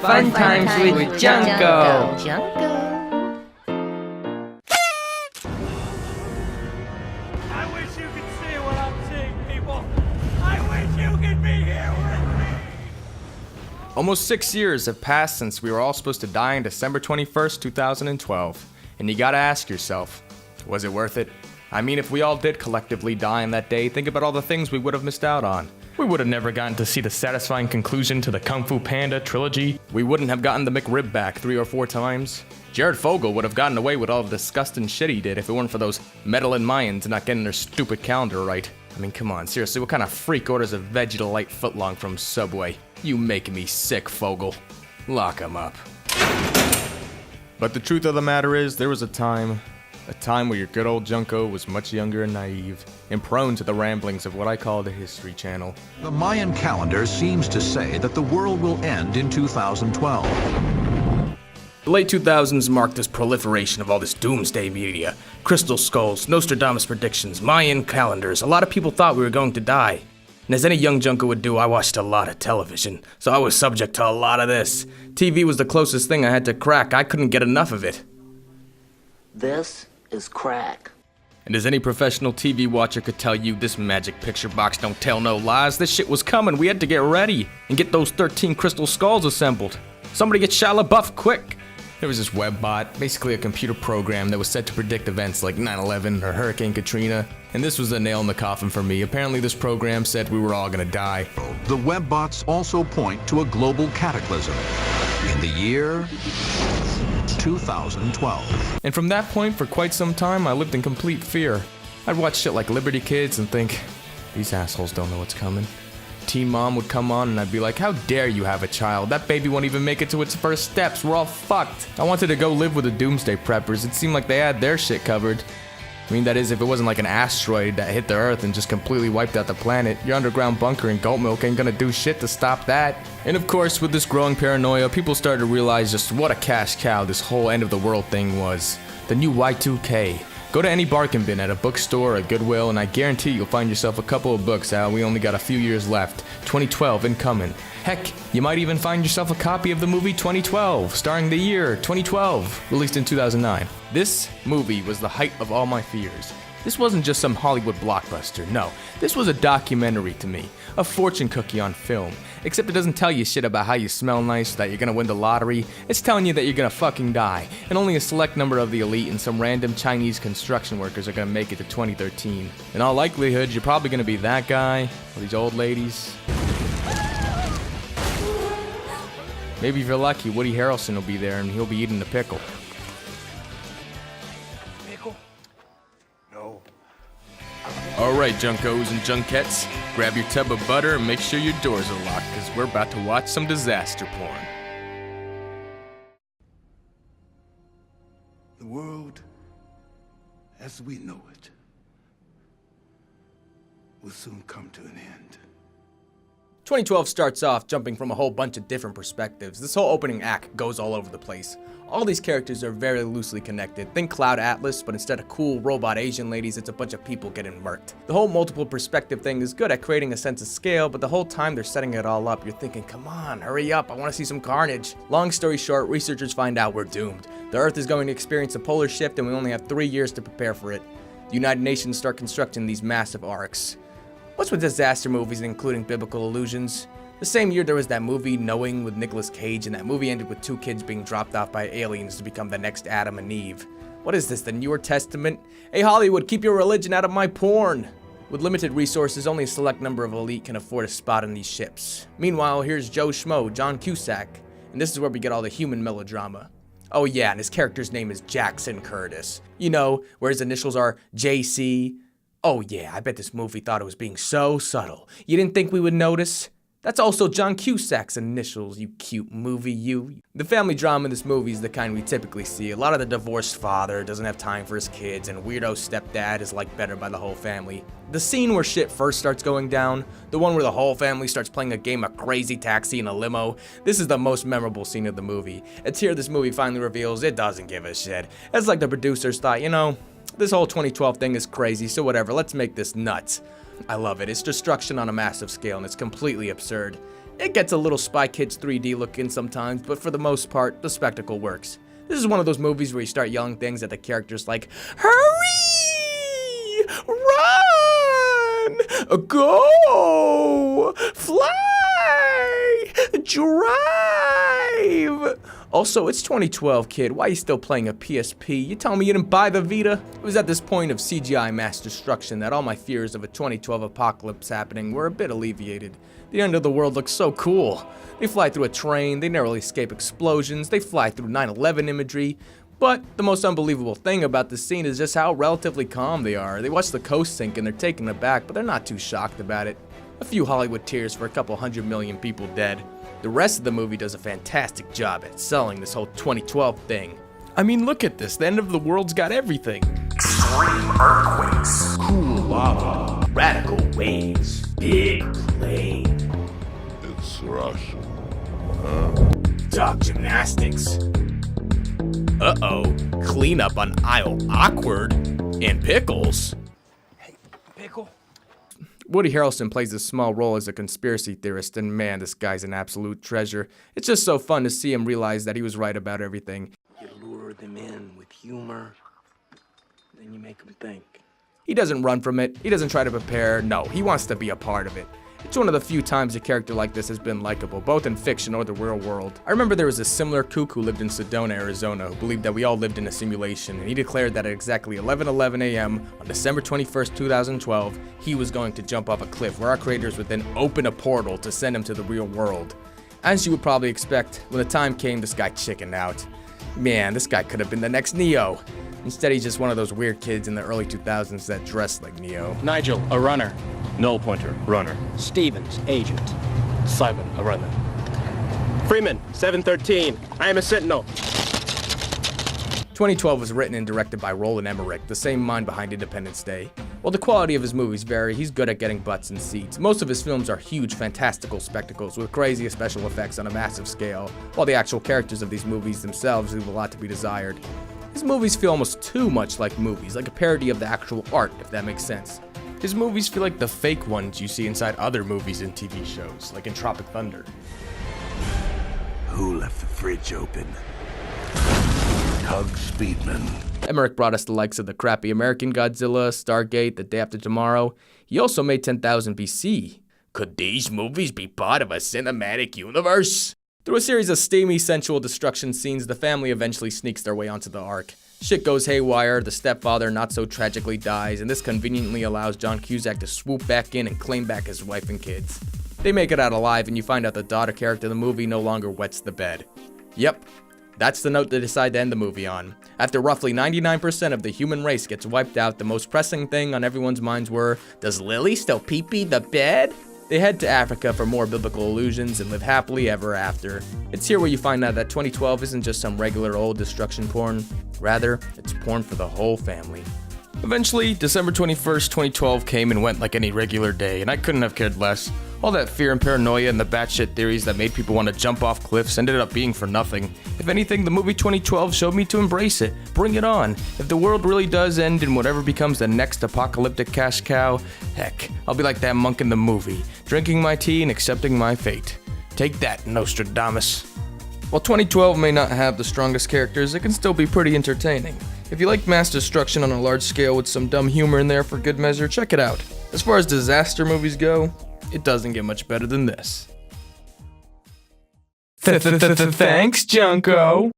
Fun times with Junko. I wish you could see what I'm seeing, people. I wish you could be here with me. Almost 6 years have passed since we were all supposed to die on December 21st, 2012. And you gotta ask yourself, was it worth it? I mean, if we all did collectively die on that day, think about all the things we would have missed out on. We would have never gotten to see the satisfying conclusion to the Kung Fu Panda trilogy. We wouldn't have gotten the McRib back 3 or 4 times. Jared Fogle would have gotten away with all the disgusting shit he did if it weren't for those meddling Mayans not getting their stupid calendar right. I mean, come on, seriously, what kind of freak orders a veggie delight footlong from Subway? You making me sick, Fogle. Lock him up. But the truth of the matter is, there was a time where your good old Junko was much younger and naive, and prone to the ramblings of what I call the History Channel. The Mayan calendar seems to say that the world will end in 2012. The late 2000s marked this proliferation of all this doomsday media. Crystal skulls, Nostradamus predictions, Mayan calendars. A lot of people thought we were going to die. And as any young Junko would do, I watched a lot of television, so I was subject to a lot of this. TV was the closest thing I had to crack. I couldn't get enough of it. This is crack. And as any professional TV watcher could tell you, this magic picture box don't tell no lies. This shit was coming. We had to get ready and get those 13 crystal skulls assembled. Somebody get Shia LaBeouf quick. There was this web bot, basically a computer program that was set to predict events like 9/11 or Hurricane Katrina. And this was the nail in the coffin for me. Apparently this program said we were all gonna die. The web bots also point to a global cataclysm in the year 2012. And from that point, for quite some time, I lived in complete fear. I'd watch shit like Liberty Kids and think, these assholes don't know what's coming. Teen Mom would come on and I'd be like, how dare you have a child? That baby won't even make it to its first steps. We're all fucked. I wanted to go live with the doomsday preppers. It seemed like they had their shit covered. I mean, that is, if it wasn't like an asteroid that hit the Earth and just completely wiped out the planet. Your underground bunker in goat milk ain't gonna do shit to stop that. And of course, with this growing paranoia, people started to realize just what a cash cow this whole end of the world thing was. The new Y2K. Go to any bargain bin at a bookstore or a Goodwill, and I guarantee you'll find yourself a couple of books out. We only got a few years left. 2012 incoming. Heck, you might even find yourself a copy of the movie 2012, starring the year 2012, released in 2009. This movie was the height of all my fears. This wasn't just some Hollywood blockbuster, no. This was a documentary to me, a fortune cookie on film. Except it doesn't tell you shit about how you smell nice, that you're gonna win the lottery. It's telling you that you're gonna fucking die, and only a select number of the elite and some random Chinese construction workers are gonna make it to 2013. In all likelihood, you're probably gonna be that guy, or these old ladies. Maybe if you're lucky, Woody Harrelson will be there and he'll be eating the pickle. Pickle? No. Alright, Junkos and Junkettes, grab your tub of butter and make sure your doors are locked, because we're about to watch some disaster porn. The world, as we know it, will soon come to an end. 2012 starts off jumping from a whole bunch of different perspectives. This whole opening act goes all over the place. All these characters are very loosely connected. Think Cloud Atlas, but instead of cool robot Asian ladies, it's a bunch of people getting murked. The whole multiple perspective thing is good at creating a sense of scale, but the whole time they're setting it all up, you're thinking, come on, hurry up, I want to see some carnage. Long story short, researchers find out we're doomed. The Earth is going to experience a polar shift and we only have 3 years to prepare for it. The United Nations start constructing these massive arcs. What's with disaster movies including biblical allusions? The same year there was that movie Knowing with Nicolas Cage, and that movie ended with 2 kids being dropped off by aliens to become the next Adam and Eve. What is this, the Newer Testament? Hey Hollywood, keep your religion out of my porn! With limited resources, only a select number of elite can afford a spot on these ships. Meanwhile, here's Joe Schmo, John Cusack, and this is where we get all the human melodrama. Oh yeah, and his character's name is Jackson Curtis. You know, where his initials are JC. Oh yeah, I bet this movie thought it was being so subtle. You didn't think we would notice? That's also John Cusack's initials, you cute movie, you. The family drama in this movie is the kind we typically see. A lot of the divorced father doesn't have time for his kids, and weirdo stepdad is liked better by the whole family. The scene where shit first starts going down, the one where the whole family starts playing a game of Crazy Taxi in a limo, this is the most memorable scene of the movie. It's here this movie finally reveals it doesn't give a shit. It's like the producers thought, you know, This whole 2012 thing is crazy, so whatever, let's make this nuts. I love it. It's destruction on a massive scale, and it's completely absurd. It gets a little Spy Kids 3D look in sometimes, but for the most part, the spectacle works. This is one of those movies where you start yelling things at the characters like, hurry! Run! Go! Fly! Drive! Also, it's 2012, kid. Why are you still playing a PSP? You telling me you didn't buy the Vita? It was at this point of CGI mass destruction that all my fears of a 2012 apocalypse happening were a bit alleviated. The end of the world looks so cool. They fly through a train, they narrowly escape explosions, they fly through 9/11 imagery. But the most unbelievable thing about this scene is just how relatively calm they are. They watch the coast sink and they're taken aback, but they're not too shocked about it. A few Hollywood tears for a couple 100 million people dead. The rest of the movie does a fantastic job at selling this whole 2012 thing. I mean, look at this. The end of the world's got everything. Extreme earthquakes, cool lava, radical waves, big plane. It's Russian. Dog gymnastics. Uh-oh. Cleanup on aisle awkward. And pickles. Pickle? Woody Harrelson plays a small role as a conspiracy theorist, and man, this guy's an absolute treasure. It's just so fun to see him realize that he was right about everything. You lure them in with humor, then you make them think. He doesn't run from it, he doesn't try to prepare, no, he wants to be a part of it. It's one of the few times a character like this has been likable, both in fiction or the real world. I remember there was a similar kook who lived in Sedona, Arizona, who believed that we all lived in a simulation, and he declared that at exactly 11:11 a.m. on December 21st, 2012, he was going to jump off a cliff where our creators would then open a portal to send him to the real world. As you would probably expect, when the time came, this guy chickened out. Man, this guy could have been the next Neo. Instead, he's just one of those weird kids in the early 2000s that dressed like Neo. Nigel, a runner. Null pointer, runner. Stevens, agent. Simon, a runner. Freeman, 713. I am a sentinel. 2012 was written and directed by Roland Emmerich, the same mind behind Independence Day. While the quality of his movies vary, he's good at getting butts in seats. Most of his films are huge, fantastical spectacles with crazy special effects on a massive scale, while the actual characters of these movies themselves leave a lot to be desired. His movies feel almost too much like movies, like a parody of the actual art, if that makes sense. His movies feel like the fake ones you see inside other movies and TV shows, like in Tropic Thunder. Who left the fridge open? Tug Speedman. Emmerich brought us the likes of the crappy American Godzilla, Stargate, The Day After Tomorrow. He also made 10,000 BC. Could these movies be part of a cinematic universe? Through a series of steamy, sensual destruction scenes, the family eventually sneaks their way onto the Ark. Shit goes haywire, the stepfather not so tragically dies, and this conveniently allows John Cusack to swoop back in and claim back his wife and kids. They make it out alive, and you find out the daughter character in the movie no longer wets the bed. Yep, that's the note they decide to end the movie on. After roughly 99% of the human race gets wiped out, the most pressing thing on everyone's minds were, does Lily still pee-pee the bed? They head to Africa for more biblical illusions and live happily ever after. It's here where you find out that 2012 isn't just some regular old destruction porn. Rather, it's porn for the whole family. Eventually, December 21st, 2012 came and went like any regular day, and I couldn't have cared less. All that fear and paranoia and the batshit theories that made people want to jump off cliffs ended up being for nothing. If anything, the movie 2012 showed me to embrace it. Bring it on. If the world really does end in whatever becomes the next apocalyptic cash cow, heck, I'll be like that monk in the movie, drinking my tea and accepting my fate. Take that, Nostradamus. While 2012 may not have the strongest characters, it can still be pretty entertaining. If you like mass destruction on a large scale with some dumb humor in there for good measure, check it out. As far as disaster movies go, it doesn't get much better than this. Thanks, Junko.